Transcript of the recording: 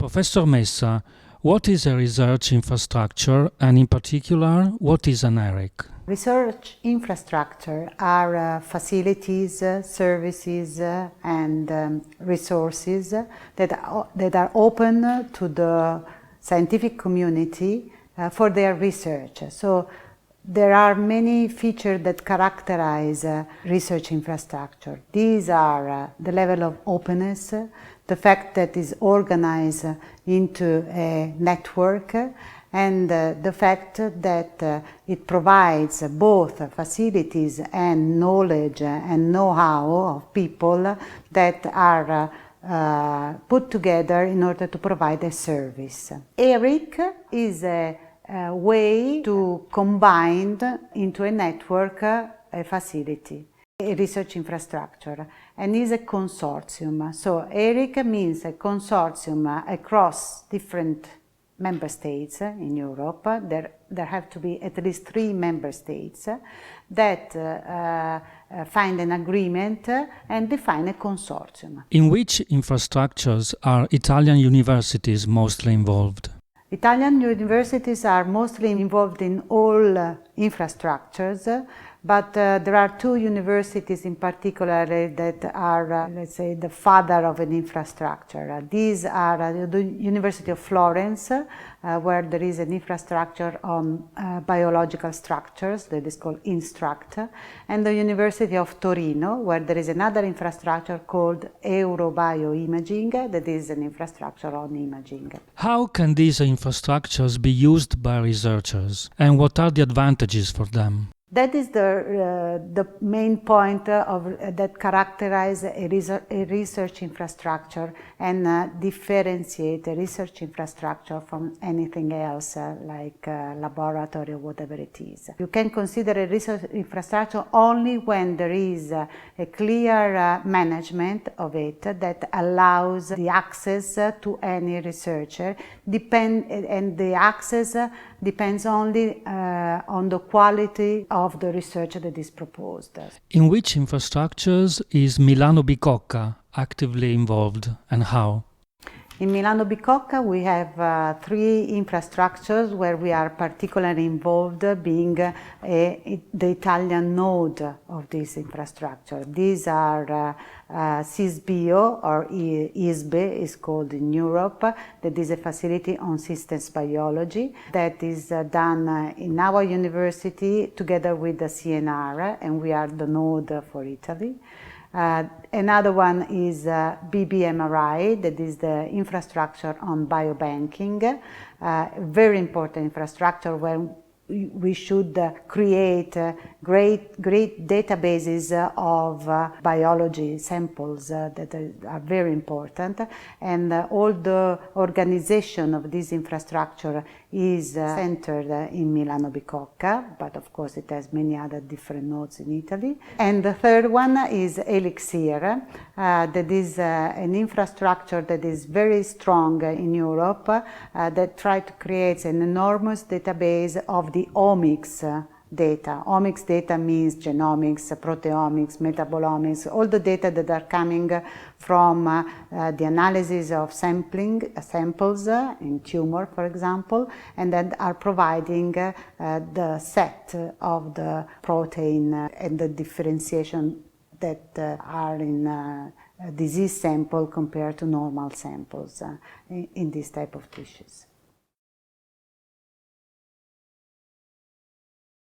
Professor Messa, what is a research infrastructure and in particular, what is an ERIC? Research infrastructure are facilities, services and resources that are open to the scientific community for their research. So there are many features that characterize research infrastructure. These are the level of openness, the fact that it is organized into a network, and the fact that it provides both facilities and knowledge and know-how of people that are put together in order to provide a service. ERIC is a way to combine into a network a facility, a research infrastructure, and is a consortium. So ERIC means a consortium across different member states in Europe. There have to be at least 3 member states that find an agreement and define a consortium. In which infrastructures are Italian universities mostly involved? Italian universities are mostly involved in all infrastructures, but there are 2 universities in particular that are, let's say, the father of an infrastructure. These are the University of Florence, where there is an infrastructure on biological structures that is called INSTRUCT, and the University of Torino, where there is another infrastructure called Euro-Bioimaging, that is an infrastructure on imaging. How can these infrastructures be used by researchers, and what are the advantages for them? That is the main point that characterizes a research infrastructure and differentiate a research infrastructure from anything else like laboratory or whatever it is. You can consider a research infrastructure only when there is a clear management of it that allows the access to any researcher, and the access depends only on the quality of the research that is proposed. In which infrastructures is Milano-Bicocca actively involved and how? In Milano-Bicocca we have 3 infrastructures where we are particularly involved, being the Italian node of this infrastructure. These are SysBio, or ISBE is called in Europe, that is a facility on systems biology that is done in our university together with the CNR, and we are the node for Italy. Another one is BBMRI, that is the infrastructure on biobanking, very important infrastructure where we should create great databases of biology samples that are very important, and all the organization of this infrastructure is centered in Milano-Bicocca, but of course it has many other different nodes in Italy. And the third one is Elixir, that is an infrastructure that is very strong in Europe, that tries to create an enormous database of the omics data. Omics data means genomics, proteomics, metabolomics, all the data that are coming from the analysis of samples in tumor, for example, and that are providing the set of the protein and the differentiation that are in a disease sample compared to normal samples in this type of tissues.